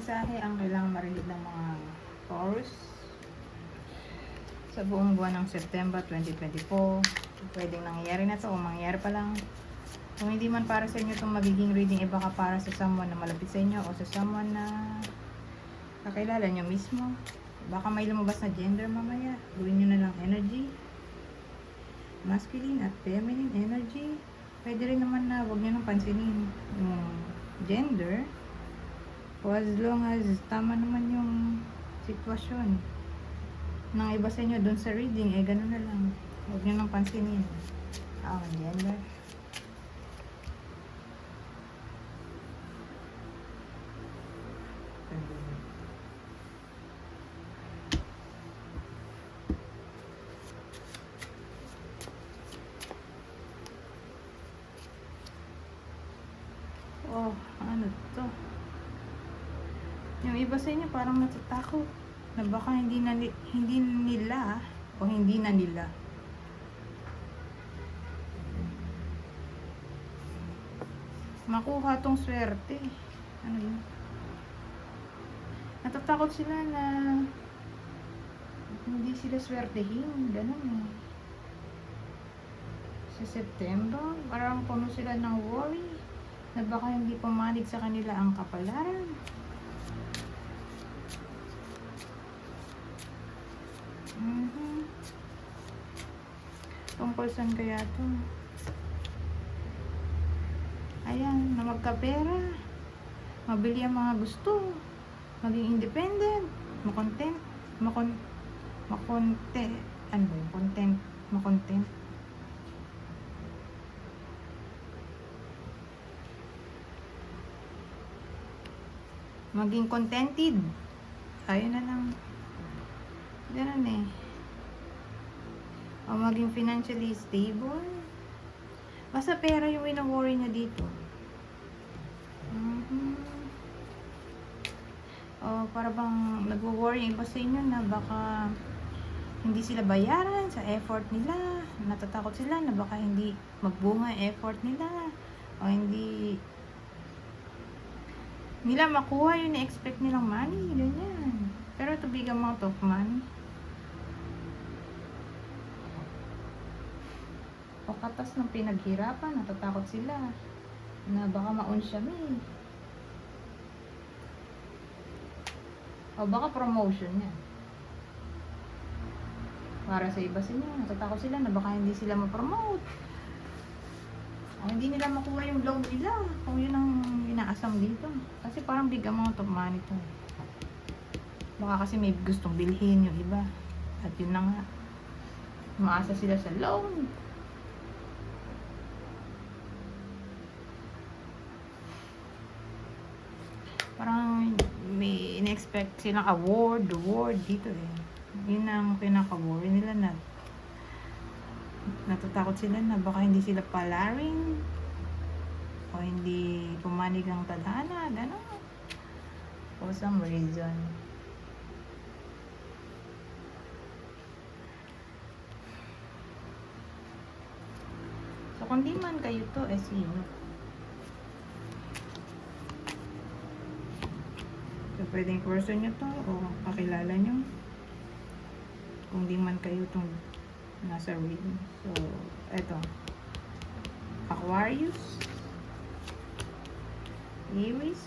mensahe ang kailangan marinig ng mga Taurus sa buong buwan ng September 2024. Pwedeng nangyayari na to o mangyayari pa lang. Kung hindi man para sa inyo itong magiging reading, iba ka para sa someone na malapit sa inyo o sa someone na kakilala nyo mismo. Baka may lumabas na gender mamaya. Gawin nyo na lang energy. Masculine at feminine energy. Pwede rin naman na huwag nyo nang pansinin yung gender. O as long as tama naman yung sitwasyon ng iba sa inyo dun sa reading, eh ganun na lang. Huwag nyo nang pansinin. Gender. Oh, ano to? Yung iba sa inyo parang natatakot na baka hindi nila o hindi na nila makuha tong swerte. Ano yun? Natatakot sila na hindi sila swertehin. Ganun eh. Sa September, parang puno sila ng worry na baka hindi pumanig sa kanila ang kapalaran. Tungkol saan kaya to? Ayan, na magkapera, mabili ang mga gusto, maging independent, makontent, ano ba yung content? Makontent. Maging contented. Ayun na lang. Ganun eh. O maging financially stable. Basta pera yung wino-worry niya dito. O para bang nagwo-worry yung iba sa inyo na baka hindi sila bayaran sa effort nila. Natatakot sila na baka hindi magbunga effort nila. O hindi nila makuha yung na-expect nilang money. Ganyan. Pero to big amount of money. O katas ng pinaghirapan, natatakot sila na baka maunsyami. O baka promotion yan. Para sa iba sila, natatakot sila na baka hindi sila ma-promote. O hindi nila makuha yung loan nila kung yun ang inaasam dito. Kasi parang big amount of money to. Baka kasi may gustong bilhin yung iba. At yun na nga. Umaasa sila sa loan. Parang may in-expect silang award dito eh. Yun ang pinaka-worry nila na natatakot sila na baka hindi sila palaring o hindi pumanig ang tadhana, gano'n. For some reason. So kung di man kayo to, eh sino? So, pwedeng person nyo to o kakilala nyo. Kung di man kayo itong nasa reading. So, eto. Aquarius. Aries.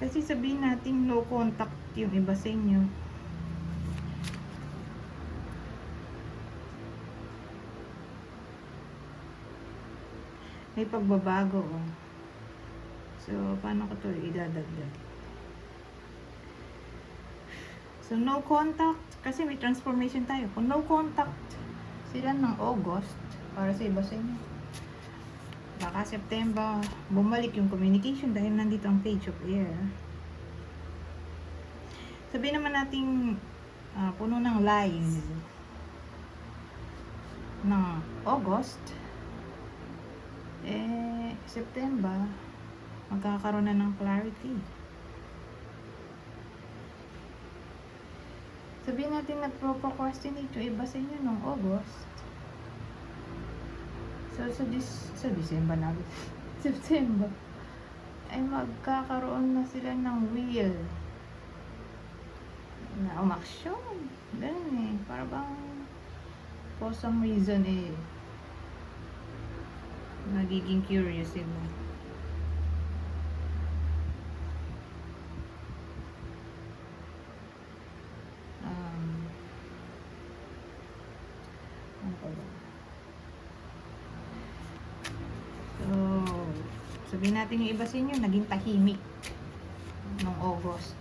Kasi sabihin natin no contact yung iba sa inyo. May pagbabago. Oh. So, paano ko to idadagdag? So, no contact. Kasi may transformation tayo. Kung no contact sila ng August, para sa iba sa inyo. Baka September, bumalik yung communication dahil nandito ang page of air. Sabihin naman natin puno ng lies ng August. September, magkakaroon na ng clarity. Sabihin natin nagpro-procrastinate yung iba sa inyo noong August. So, sa December na, September, ay magkakaroon na sila ng will na umaksyon. Ganun eh. Para bang for some reason nagiging curious sila. Ano pa ba? So, sabihin natin yung iba sa inyo, naging tahimik nung August.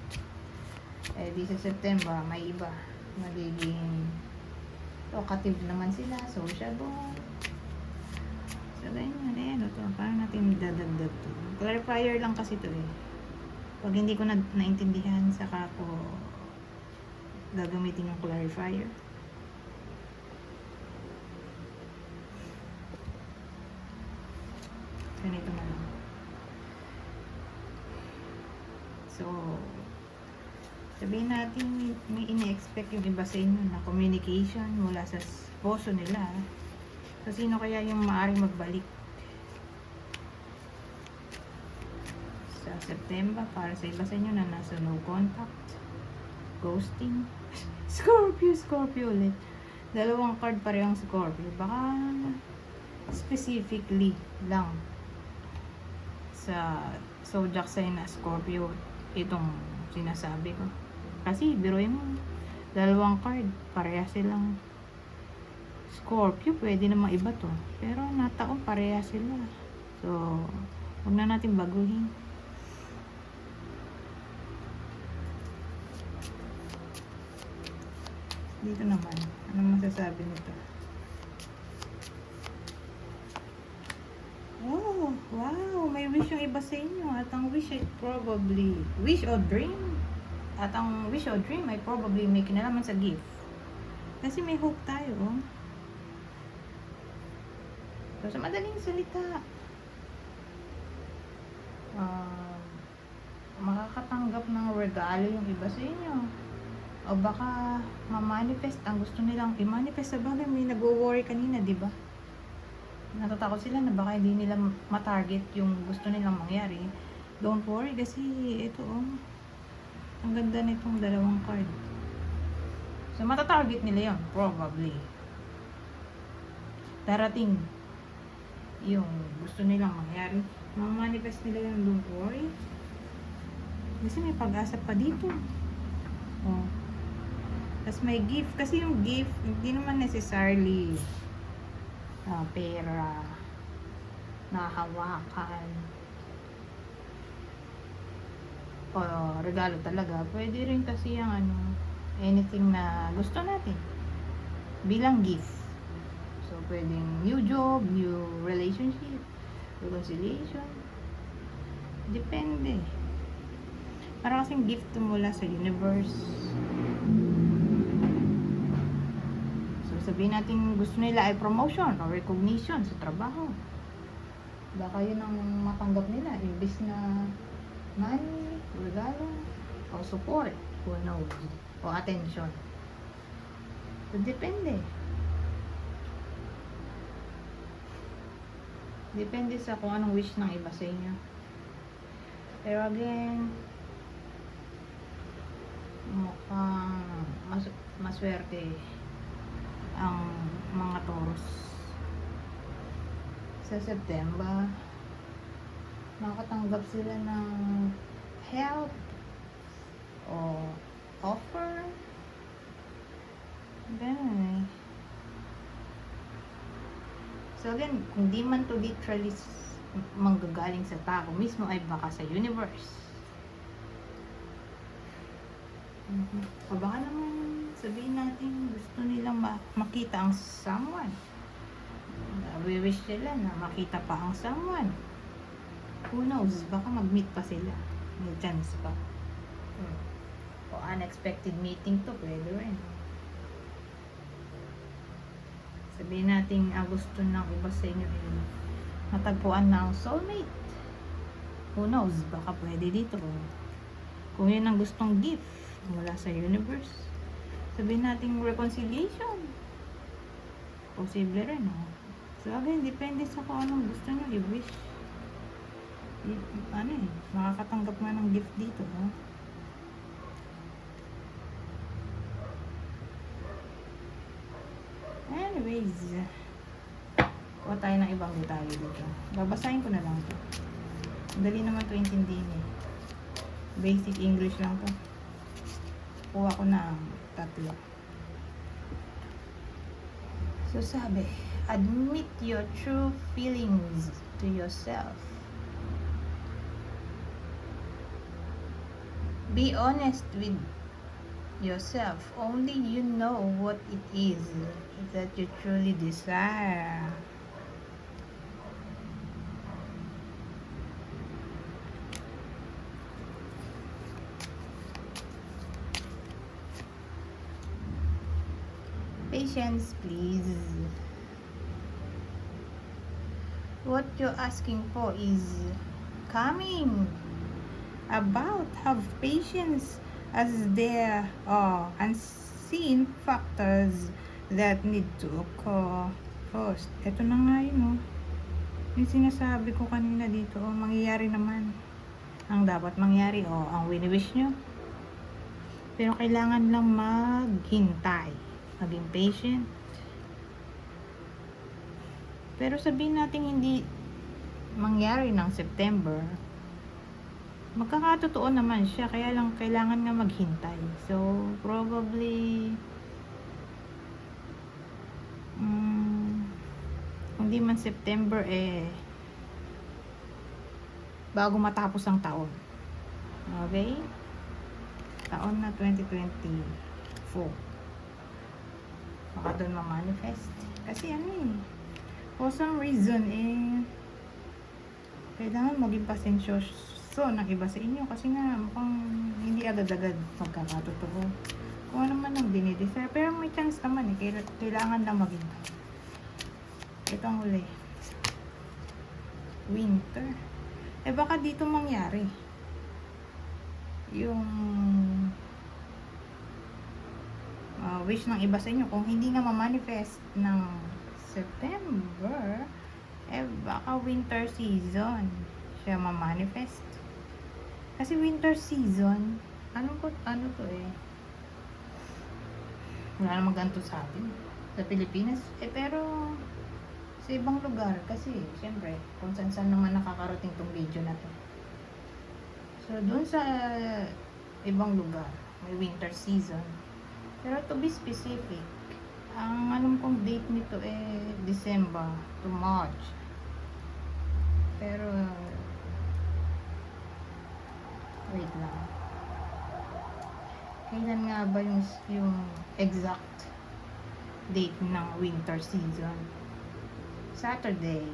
Di sa September, may iba. Nagiging talkative naman sila, sociable. So, ganyan. Ito, parang natin dadagdag to. Clarifier lang kasi to eh. Pag hindi ko naintindihan, saka ko gagamitin yung clarifier. Ganito na lang. So, sabihin natin may ini-expect yung iba sa inyo na communication mula sa sposo nila. So, sino kaya yung maaaring magbalik sa September para sa iba sa inyo na nasa no contact, ghosting, Scorpio ulit. Dalawang card parehong Scorpio. Baka specifically lang sa zodiac sign na Scorpio itong sinasabi ko. Kasi biruin mo, dalawang card, pareha silang Scorpio, pwede namang iba to. Pero nataon pareha sila. So, huwag na natin baguhin. Dito naman, ano masasabi nito? Oh, wow, may wish yung iba sa inyo. At ang wish ay probably, wish or dream. At ang wish or dream ay probably may kinalaman sa gift. Kasi may hope tayo. So, sa madaling salita, makakatanggap ng regalo yung iba sa inyo. O baka ma-manifest ang gusto nilang i-manifest. Sa bagay, may nag-worry kanina, di ba? Natatakot sila na baka hindi nila ma-target yung gusto nilang mangyari. Don't worry kasi ito ang ganda nitong dalawang card. So matatarget nila yon probably. Darating yung gusto nilang mangyari. Ma-manifest nila yung don't worry. Kasi may pag-asa pa dito. Oh. Tapos may gift. Kasi yung gift hindi naman necessarily pera na hawakan o regalo talaga. Pwede rin kasi yung anything na gusto natin bilang gift. So pwedeng new job, new relationship, reconciliation, depende. Para kasing gift mula sa universe. Sabihin natin gusto nila ay promotion or recognition sa trabaho. Baka yun ang matanggap nila. Imbis na money, regalo, o support, who knows, o attention. So, depende. Depende sa kung anong wish ng iba sa inyo. Pero again, mukhang maswerte ang mga Taurus sa September. Makatanggap sila ng help o offer. Ganun eh. So again, kung di man to literally manggagaling sa tao mismo, ay baka sa universe. O baka naman sabihin natin gusto nilang makita ang someone. We wish nila na makita pa ang someone. Who knows, baka mag-meet pa sila. May chance pa. O unexpected meeting to, pwede rin. Sabihin natin ang gusto ng iba sa inyo ay natagpuan na ang soulmate. Who knows, baka pwede dito. Kung yun ang gustong gift mula sa universe, sabihin natin reconciliation. Posible rin, no? So again, depende sa kung anong gusto nyo i-wish. Makakatanggap nga ng gift dito, no? Anyways, kuha tayo ng ibang detalye dito. Babasahin ko na lang to. Dali naman to intindihin eh. Basic English lang to. Kuha ko na ang 3. So sabi, admit your true feelings to yourself. Be honest with yourself. Only you know what it is that you truly desire. Patience, please. What you're asking for is coming about. Have patience, as there are unseen factors that need to occur first. Ito na nga yun, oh. Yung sinasabi ko kanina dito, oh, mangyayari naman ang dapat mangyari, oh, ang wini-wish nyo. Pero kailangan lang maghintay, maging patient. Pero sabihin natin hindi mangyari ng September, magkakatotoo naman siya, kaya lang kailangan nga maghintay. So probably kung di man September, bago matapos ang taon. Okay? Taon na 2024. Baka doon ma-manifest. Kasi for some reason, kailangan maging pasensyoso ng iba sa inyo. Kasi nga, mukhang hindi agad-agad magkakatotoo. Kung ano man ang dinidesire. Pero may chance naman kailangan lang maging. Ito ang huli. Winter. Baka dito mangyari yung wish ng iba sa inyo. Kung hindi nga ma-manifest ng September, baka winter season siya ma-manifest. Kasi winter season, ano to wala namang ganito sa atin sa Pilipinas, pero sa ibang lugar, kasi syempre kung saan naman nakakarating tong video na to. So dun sa ibang lugar may winter season, pero to be specific, ang alam kong date nito December to March. Pero wait lang, kailan nga ba yung exact date ng winter season? Saturday,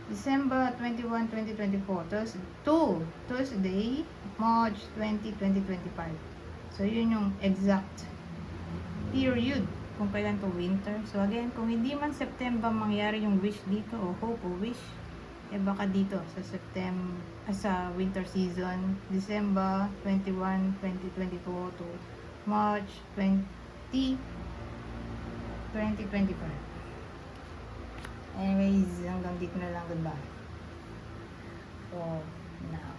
December 21, 2024 Thursday, March 20, 2025. So yun yung exact period kung kailan to winter. So again, kung hindi man September mangyari yung wish dito, o hope o wish, baka dito sa winter season, December 21, 2024 to March 20, 2025. Anyways, hanggang dito na lang. Goodbye for now.